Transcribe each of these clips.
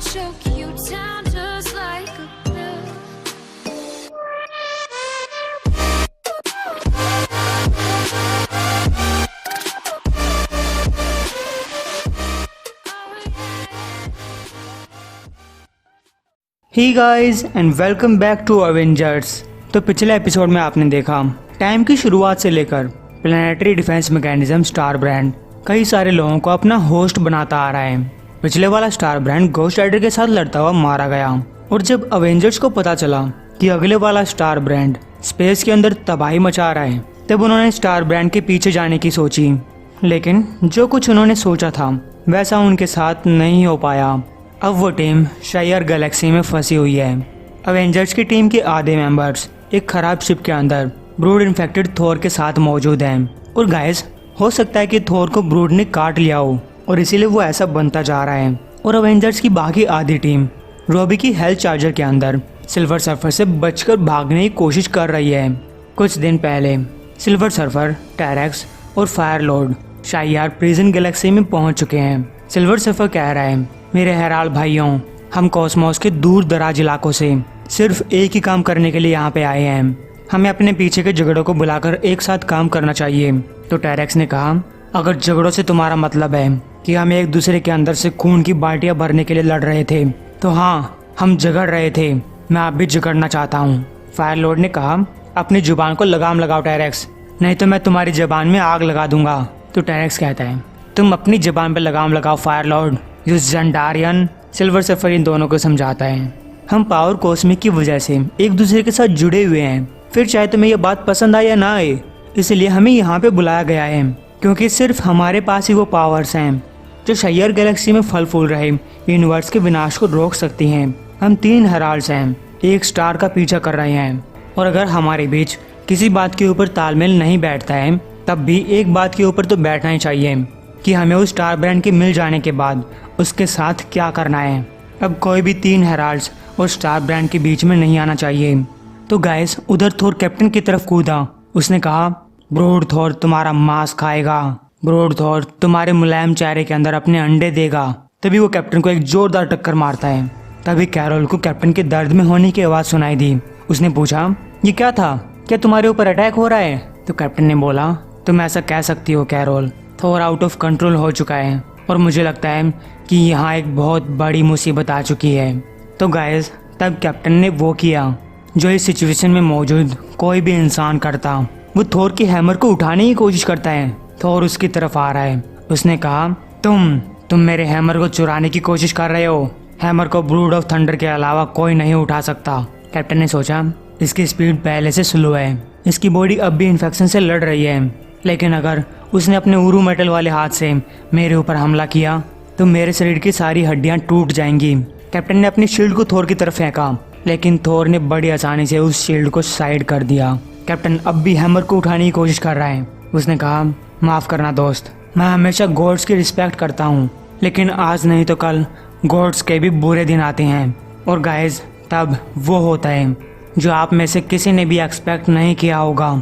choke you down just like a pill. Hey guys and welcome back to Avengers. तो पिछले episode में आपने देखा टाइम की शुरुआत से लेकर planetary defence mechanism star brand कई सारे लोगों को अपना होस्ट बनाता आ रहा है। पिछले वाला स्टार ब्रांड घोस्ट राइडर के साथ लड़ता हुआ मारा गया और जब अवेंजर्स को पता चला कि अगले वाला स्टार ब्रांड स्पेस के अंदर तबाही मचा रहा है, तब उन्होंने स्टार ब्रांड के पीछे जाने की सोची। लेकिन जो कुछ उन्होंने सोचा था वैसा उनके साथ नहीं हो पाया। अब वो टीम शायर गैलेक्सी में फंसी हुई है। अवेंजर्स की टीम के आधे मेंबर्स एक खराब शिप के अंदर ब्रूड इन्फेक्टेड थोर के साथ मौजूद हैं। और गाइस, हो सकता है कि थोर को ब्रूड ने काट लिया हो और इसीलिए वो ऐसा बनता जा रहा है। और अवेंजर्स की बाकी आधी टीम रॉबी की हेल्थ चार्जर के अंदर सिल्वर सर्फर से बचकर भागने की कोशिश कर रही है। कुछ दिन पहले सिल्वर सर्फर, टेरेक्स और फायर लॉर्ड शायर प्रिजन गैलेक्सी में पहुंच चुके हैं। सिल्वर सर्फर कह रहा है, मेरे हैराल भाइयों, हम कॉस्मोस के दूर दराज इलाकों से सिर्फ एक ही काम करने के लिए यहाँ पे आए हैं। हमें अपने पीछे के झगड़ों को बुलाकर एक साथ काम करना चाहिए। तो टेरेक्स ने कहा, अगर झगड़ों से तुम्हारा मतलब है कि हम एक दूसरे के अंदर से खून की बाल्टियां भरने के लिए लड़ रहे थे, तो हाँ, हम झगड़ रहे थे। मैं अब भी झगड़ना चाहता हूँ। फायर लॉर्ड ने कहा, अपनी जुबान को लगाम लगाओ टेरेक्स, नहीं तो मैं तुम्हारी जुबान में आग लगा दूंगा। तो टेरेक्स कहता है, तुम अपनी जुबान पर लगाम लगाओ फायर लॉर्ड। जो ज़ेंडारियन सिल्वर सर्फर इन दोनों को समझाता है, हम पावर कॉस्मिक की वजह से एक दूसरे के साथ जुड़े हुए हैं। फिर चाहे तुम्हें यह बात पसंद आए या ना आए, इसलिए हमें यहाँ पे बुलाया गया है, क्योंकि सिर्फ हमारे पास ही वो पावर्स हैं जो शायर गैलेक्सी में फल फूल रहे यूनिवर्स के विनाश को रोक सकती हैं। हम 3 हेराल्ड्स हैं, एक स्टार का पीछा कर रहे हैं, और अगर हमारे बीच किसी बात के ऊपर तालमेल नहीं बैठता है, तब भी एक बात के ऊपर तो बैठना ही चाहिए कि हमें उस स्टार ब्रांड के मिल जाने के बाद उसके साथ क्या करना है। अब कोई भी 3 हेराल्ड्स और स्टार ब्रांड के बीच में नहीं आना चाहिए। तो गाइस, उधर थोर कैप्टन की तरफ कूदा। उसने कहा, ब्रूड थोर तुम्हारा मांस खाएगा, ब्रूड थोर तुम्हारे मुलायम चेहरे के अंदर अपने अंडे देगा। तभी वो कैप्टन को एक जोरदार टक्कर मारता है। तभी कैरोल को कैप्टन के दर्द में होने की आवाज़ सुनाई दी। उसने पूछा, ये क्या था? क्या तुम्हारे ऊपर अटैक हो रहा है? तो कैप्टन ने बोला, तुम ऐसा कह सकती हो Carol, Thor out of control हो चुका है और मुझे लगता है कि यहाँ एक बहुत बड़ी मुसीबत आ चुकी है। तो गाइस, तब कैप्टन ने वो किया जो इस सिचुएशन में मौजूद कोई भी इंसान करता। वो थोर के हैमर को उठाने की कोशिश करता है। थोर उसकी तरफ आ रहा है। उसने कहा, तुम मेरे हैमर को चुराने की कोशिश कर रहे हो। हैमर को ब्रूड ऑफ थंडर के अलावा कोई नहीं उठा सकता। कैप्टन ने सोचा, इसकी स्पीड पहले से स्लो है, इसकी बॉडी अब भी इन्फेक्शन से लड़ रही है, लेकिन अगर उसने अपने उरू मेटल वाले हाथ से मेरे ऊपर हमला किया तो मेरे शरीर की सारी हड्डियां टूट जाएंगी। कैप्टन ने अपनी शील्ड को थोर की तरफ फेंका, लेकिन थोर ने बड़ी आसानी से उस शील्ड को साइड कर दिया। कैप्टन अब भी हैमर को उठाने की कोशिश कर रहा है। उसने कहा, माफ़ करना दोस्त, मैं हमेशा गॉड्स की रिस्पेक्ट करता हूँ, लेकिन आज नहीं तो कल गॉड्स के भी बुरे दिन आते हैं। और गाइस, तब वो होता है जो आप में से किसी ने भी एक्सपेक्ट नहीं किया होगा।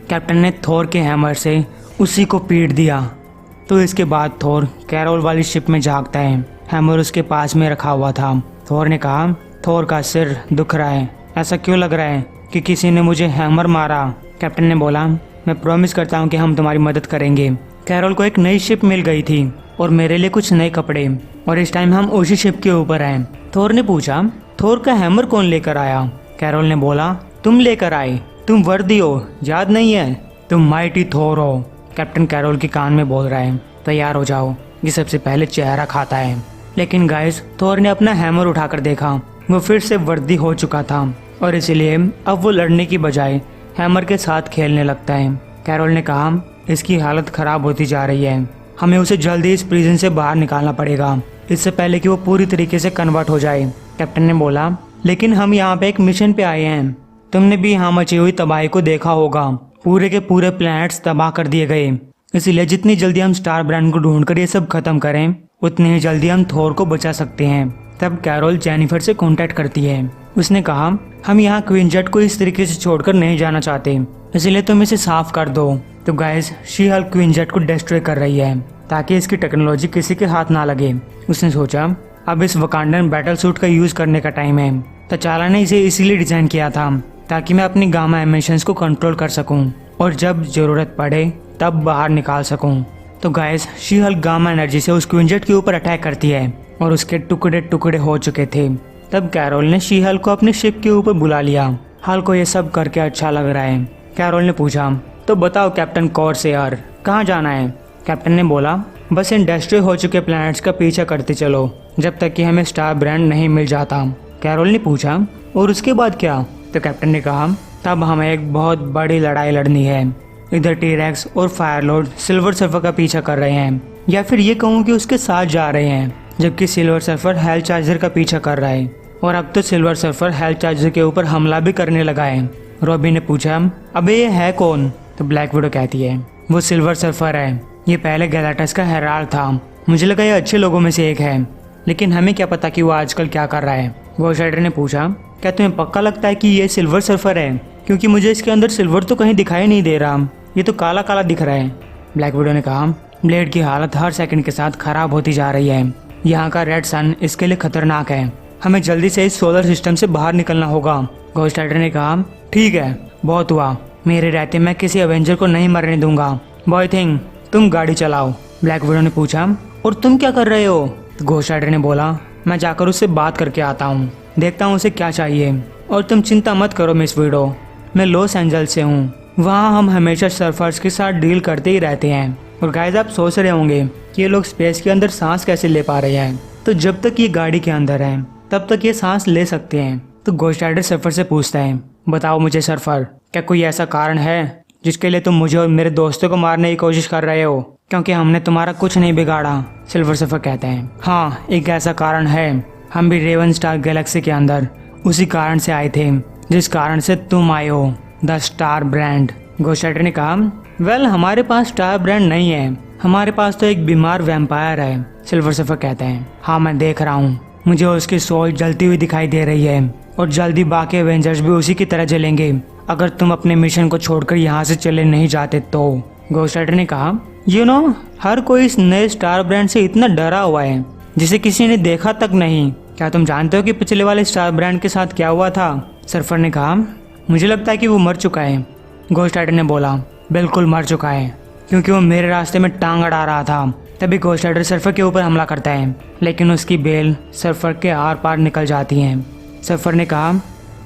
कैप्टन ने थोर के हैमर से उसी को पीट दिया। तो इसके बाद थोर कैरोल वाली शिप में जागता है। हैमर उसके पास में रखा हुआ था। थोर ने कहा, थोर का सिर दुख रहा है, ऐसा क्यों लग रहा है कि किसी ने मुझे हैमर मारा? कैप्टन ने बोला, मैं प्रॉमिस करता हूँ कि हम तुम्हारी मदद करेंगे। कैरोल को एक नई शिप मिल गई थी और मेरे लिए कुछ नए कपड़े, और इस टाइम हम उसी शिप के ऊपर हैं। थोर ने पूछा, थोर का हैमर कौन लेकर आया? कैरोल ने बोला, तुम लेकर आए, तुम वर्दी हो, याद नहीं है? तुम माइटी थोर हो। कैप्टन कैरोल के कान में बोल रहा है, तैयार हो जाओ, ये सबसे पहले चेहरा खाता है। लेकिन गाइस, थोर ने अपना हैमर उठाकर देखा, वो फिर से वर्दी हो चुका था और इसीलिए अब वो लड़ने की बजाय हैमर के साथ खेलने लगता है। कैरोल ने कहा, इसकी हालत खराब होती जा रही है, हमें उसे जल्दी इस प्रिजन से बाहर निकालना पड़ेगा, इससे पहले कि वो पूरी तरीके से कन्वर्ट हो जाए। कैप्टन ने बोला, लेकिन हम यहाँ पे एक मिशन पे आए हैं, तुमने भी यहाँ मची हुई तबाही को देखा होगा, पूरे के पूरे प्लैनेट्स तबाह कर दिए गए, इसलिए जितनी जल्दी हम स्टार ब्रांड को ढूंढकर ये सब खत्म करें, उतनी ही जल्दी हम थोर को बचा सकते हैं। तब कैरोल जेनिफर से कांटेक्ट करती है। उसने कहा, हम यहाँ क्वीनजेट को इस तरीके से छोड़कर नहीं जाना चाहते, इसलिए तुम इसे साफ कर दो। तो गाइस, शी हल्क क्वीनजेट को डिस्ट्रॉय कर रही है ताकि इसकी टेक्नोलॉजी किसी के हाथ ना लगे। उसने सोचा, अब इस वकांडन बैटल सूट का यूज करने का टाइम है। तचाला ने इसे इसीलिए डिजाइन किया था ताकि मैं अपनी गामा एमिशंस को कंट्रोल कर सकूं और जब जरूरत पड़े तब बाहर निकाल सकूं। तो guys, she Hulk gamma energy से उस क्विंजेट के ऊपर अटैक करती है और उसके टुकड़े टुकड़े हो चुके थे। तब कैरोल ने शी हल्क को अपनी शिप के ऊपर बुला लिया। हल्क को ये सब करके अच्छा लग रहा है। कैरोल ने पूछा, तो बताओ कैप्टन कॉर्सेयर, कहाँ जाना है? कैप्टन ने बोला, बस इन डिस्ट्रॉय हो चुके प्लैनेट्स का पीछा करते चलो जब तक कि हमें स्टार ब्रांड नहीं मिल जाता। कैरोल ने पूछा, और उसके बाद क्या? तो कैप्टन ने कहा, तब हमें एक बहुत बड़ी लड़ाई लड़नी है। इधर टी-रेक्स और फायरलॉर्ड सिल्वर सर्फर का पीछा कर रहे हैं, या फिर ये कहूँ कि उसके साथ जा रहे हैं, जबकि सिल्वर सर्फर हेल चार्जर का पीछा कर रहा है। और अब तो सिल्वर सर्फर हेल चार्जर के ऊपर हमला भी करने लगा है। रॉबी ने पूछा, अबे ये है कौन? तो ब्लैक विडो कहती है, वो सिल्वर सर्फर है। ये पहले गैलेक्टस का हेराल्ड था। मुझे लगा ये अच्छे लोगों में से एक है, लेकिन हमें क्या पता कि वो आजकल क्या कर रहा है। घोस्ट राइडर ने पूछा, क्या तुम्हें पक्का लगता है कि ये सिल्वर सर्फर है? क्योंकि मुझे इसके अंदर सिल्वर तो कहीं दिखाई नहीं दे रहा, ये तो काला काला दिख रहा है। ब्लैक विडो ने कहा, ब्लेड की हालत हर सेकंड के साथ खराब होती जा रही है। यहाँ का रेड सन इसके लिए खतरनाक है। हमें जल्दी से इस सोलर सिस्टम से बाहर निकलना होगा। घोस्ट राइडर ने कहा, ठीक है, बहुत हुआ। मेरे रहते मैं किसी एवेंजर को नहीं मरने दूंगा। बॉय थिंग, तुम गाड़ी चलाओ। ब्लैक विडो ने पूछा, और तुम क्या कर रहे हो? घोस्ट राइडर ने बोला, मैं जाकर उससे बात करके आता हूँ, देखता हूँ उसे क्या चाहिए। और तुम चिंता मत करो मिस विडो, मैं लॉस एंजल्स से हूँ। वहाँ हम हमेशा सर्फर्स के साथ डील करते ही रहते हैं। और गाइस, आप सोच रहे होंगे कि ये लोग स्पेस के अंदर सांस कैसे ले पा रहे हैं। तो जब तक ये गाड़ी के अंदर है तब तक ये सांस ले सकते हैं। तो घोस्ट राइडर सर्फर से पूछता है, बताओ मुझे सर्फर, क्या कोई ऐसा कारण है जिसके लिए तुम मुझे और मेरे दोस्तों को मारने की कोशिश कर रहे हो? क्योंकि हमने तुम्हारा कुछ नहीं बिगाड़ा। सिल्वर सर्फर कहते हैं, हाँ, एक ऐसा कारण है। हम भी रेवन स्टार गैलेक्सी के अंदर उसी कारण से आए थे जिस कारण से तुम आए हो, the star brand. Ghost rider ने कहा, वेल, हमारे पास स्टार ब्रांड नहीं है, हमारे पास तो एक बीमार वैम्पायर है। सिल्वर सर्फर कहते हैं, हाँ, मैं देख रहा हूँ, मुझे उसकी सोच जलती हुई दिखाई दे रही है और जल्दी बाकी एवेंजर्स भी उसी की तरह जलेंगे अगर तुम अपने मिशन को छोड़कर यहाँ से चले नहीं जाते तो। घोस्ट राइडर ने कहा, हर कोई इस नए स्टार ब्रांड से इतना डरा हुआ है जिसे किसी ने देखा तक नहीं। क्या तुम जानते हो कि पिछले वाले स्टार ब्रांड के साथ क्या हुआ था? सर्फर ने कहा, मुझे लगता है कि वो मर चुका है। घोस्ट राइडर ने बोला, बिल्कुल मर चुका है, क्योंकि वो मेरे रास्ते में टांग अड़ा रहा था। तभी घोस्ट राइडर सर्फर के ऊपर हमला करता है, लेकिन उसकी बेल सर्फर के आर पार निकल जाती है। सर्फर ने कहा,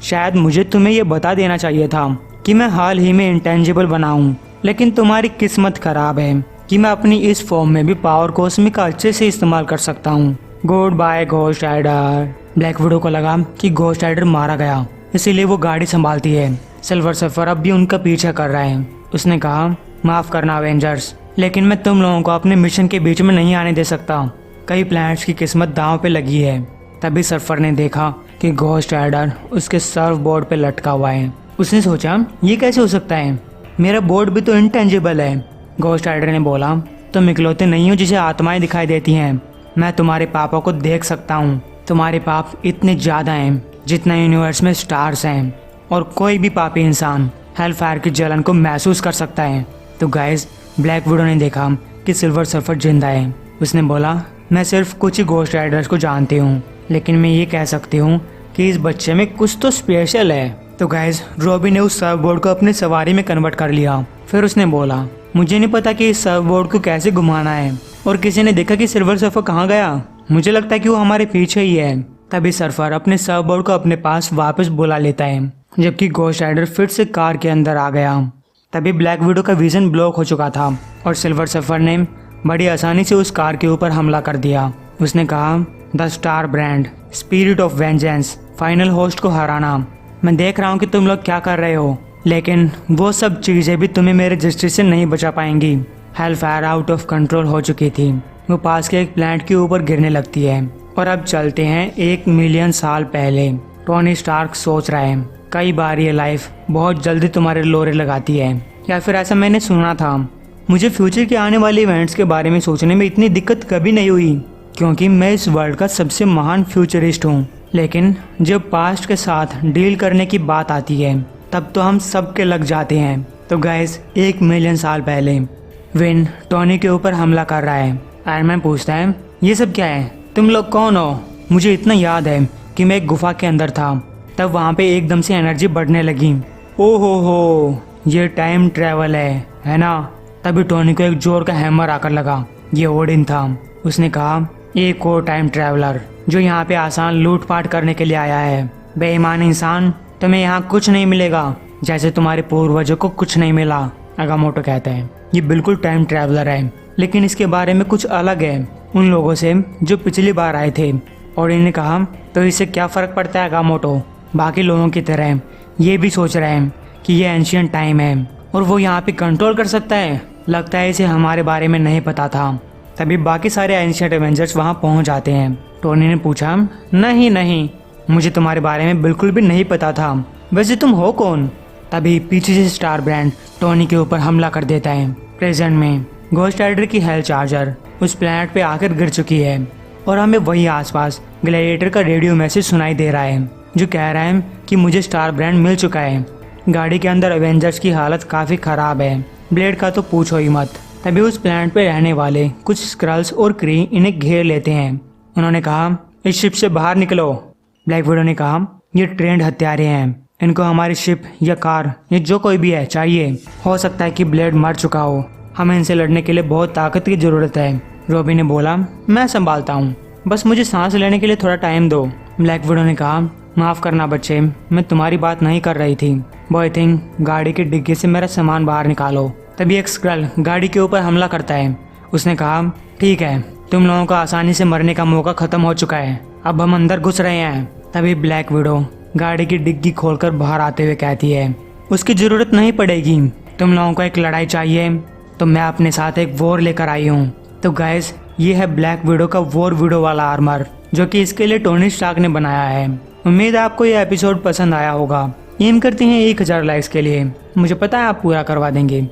शायद मुझे तुम्हें यह बता देना चाहिए था कि मैं हाल ही में इंटेंजिबल बना हूँ, लेकिन तुम्हारी किस्मत खराब है कि मैं अपनी इस फॉर्म में भी पावर कॉस्मिक का अच्छे से इस्तेमाल कर सकता हूँ। Good bye ghost rider. Black widow को लगा कि घोस्ट राइडर मारा गया, इसीलिए वो गाड़ी संभालती है। सिल्वर सर्फर अब भी उनका पीछा कर रहा है। उसने कहा, माफ करना अवेंजर्स, लेकिन मैं तुम लोगों को अपने मिशन के बीच में नहीं आने दे सकता। कई प्लैनेट्स की किस्मत दांव पे लगी है। तभी सर्फर ने देखा कि घोस्ट राइडर उसके सर्फ बोर्ड पे लटका हुआ है। उसने सोचा, ये कैसे हो सकता है, मेरा बोर्ड भी तो इंटेंजिबल है। घोस्ट राइडर ने बोला, तुम इकलौते नहीं हो जिसे आत्माएं दिखाई देती हैं। मैं तुम्हारे पापा को देख सकता हूँ। तुम्हारे पाप इतने ज़्यादा हैं जितना यूनिवर्स में स्टार्स हैं, और कोई भी पापी इंसान हेल फायर की जलन को महसूस कर सकता है। तो गाइस, ब्लैक विडो ने देखा कि सिल्वर सर्फर जिंदा है। उसने बोला, मैं सिर्फ कुछ ही घोस्ट राइडर्स को जानती हूँ, लेकिन मैं ये कह सकती हूँ कि इस बच्चे में कुछ तो स्पेशल है। तो गाइस, रॉबी ने उस सर्फ बोर्ड को अपनी सवारी में कन्वर्ट कर लिया। फिर उसने बोला, मुझे नहीं पता कि इस सर्फ बोर्ड को कैसे घुमाना है, और किसी ने देखा कि सिल्वर सर्फर कहाँ गया। मुझे लगता है कि वो हमारे पीछे ही है। तभी सर्फर अपने सर्फ बोर्ड को अपने पास वापस बुला लेता है, जबकि घोस्ट राइडर फिर से कार के अंदर आ गया। तभी ब्लैक विडो का विजन ब्लॉक हो चुका था और सिल्वर सर्फर ने बड़ी आसानी से उस कार के ऊपर हमला कर दिया। उसने कहा, the star brand, spirit of vengeance, final host को हराना। मैं देख रहा हूँ कि तुम लोग क्या कर रहे हो, लेकिन वो सब चीज़ें भी तुम्हें मेरे जस्टिस से नहीं बचा पाएंगी। Hello fire out of control हो चुकी थी। वो पास के एक प्लैनेट के ऊपर गिरने लगती है। और अब चलते हैं 1 मिलियन साल पहले। टोनी स्टार्क सोच रहा है, कई बार ये लाइफ बहुत जल्दी तुम्हारे लोरे लगाती है, या फिर ऐसा मैंने सुना था। मुझे फ्यूचर के आने वाले इवेंट्स के बारे में सोचने में इतनी दिक्कत कभी नहीं हुई, क्योंकि मैं इस वर्ल्ड का सबसे महान फ्यूचरिस्ट हूँ। लेकिन जब पास्ट के साथ डील करने की बात आती है तब तो हम सबके लग जाते हैं। तो गाइस, 1 मिलियन साल पहले विन टोनी के ऊपर हमला कर रहा है। आयरन मैन पूछता है, ये सब क्या है? तुम लोग कौन हो? मुझे इतना याद है कि मैं एक गुफा के अंदर था, तब वहाँ पे एकदम से एनर्जी बढ़ने लगी। ओ हो, ये टाइम ट्रैवल है ना? तभी टोनी को एक जोर का हैमर आकर लगा। ये ओडिन था। उसने कहा, एक और टाइम ट्रैवलर जो यहाँ पे आसान लूटपाट करने के लिए आया है। बेईमान इंसान, तुम्हें यहाँ कुछ नहीं मिलेगा, जैसे तुम्हारे पूर्वजों को कुछ नहीं मिला। अगामोटो कहता है, ये बिल्कुल टाइम ट्रैवलर है, लेकिन इसके बारे में कुछ अलग है उन लोगों से जो पिछली बार आए थे। और इन्हें कहा, तो इससे क्या फ़र्क पड़ता है अगामोटो? बाकी लोगों की तरह ये भी सोच रहे हैं कि ये एंशियंट टाइम है और वो यहाँ पे कंट्रोल कर सकता है। लगता है इसे हमारे बारे में नहीं पता था। तभी बाकी सारे एंशियंट एवेंजर्स वहाँ पहुँच जाते हैं। टोनी ने पूछा, नहीं, मुझे तुम्हारे बारे में बिल्कुल भी नहीं पता था। वैसे तुम हो कौन? तभी पीछे से स्टार ब्रांड टोनी के ऊपर हमला कर देता है। प्रेजेंट में घोस्ट राइडर की हेल चार्जर उस प्लैनेट पे आकर गिर चुकी है और हमें वही आसपास ग्लैडिएटर का रेडियो मैसेज सुनाई दे रहा है जो कह रहा है कि मुझे स्टार ब्रांड मिल चुका है। गाड़ी के अंदर एवेंजर्स की हालत काफ़ी ख़राब है। ब्लेड का तो पूछो ही मत। तभी उस प्लैनेट पे रहने वाले कुछ स्क्रल्स और क्री इन्हें घेर लेते हैं। उन्होंने कहा, इस शिप से बाहर निकलो। ब्लैक विडो ने कहा, ये ट्रेंड हत्यारे हैं, इनको हमारी शिप या कार या जो कोई भी है चाहिए। हो सकता है कि ब्लेड मर चुका हो, हमें इनसे लड़ने के लिए बहुत ताकत की ज़रूरत है। रॉबी ने बोला, मैं संभालता हूँ, बस मुझे सांस लेने के लिए थोड़ा टाइम दो। ब्लैक विडो ने कहा, माफ़ करना बच्चे, मैं तुम्हारी बात नहीं कर रही थी। बॉय थिंग, गाड़ी की डिग्गी से मेरा सामान बाहर निकालो। तभी एक स्क्रल गाड़ी के ऊपर हमला करता है। उसने कहा, ठीक है, तुम लोगों का आसानी से मरने का मौका ख़त्म हो चुका है, अब हम अंदर घुस रहे हैं। तभी ब्लैक विडो गाड़ी की डिग्गी खोलकर बाहर आते हुए कहती है, उसकी ज़रूरत नहीं पड़ेगी। तुम लोगों को एक लड़ाई चाहिए तो मैं अपने साथ एक वॉर लेकर आई हूँ। तो गाइस, ये है ब्लैक विडो का वॉर विडो वाला आर्मर जो कि इसके लिए टोनी स्टार्क ने बनाया है। उम्मीद है आपको ये एपिसोड पसंद आया होगा। एम करते हैं 1000 लाइक्स के लिए। मुझे पता है आप पूरा करवा देंगे।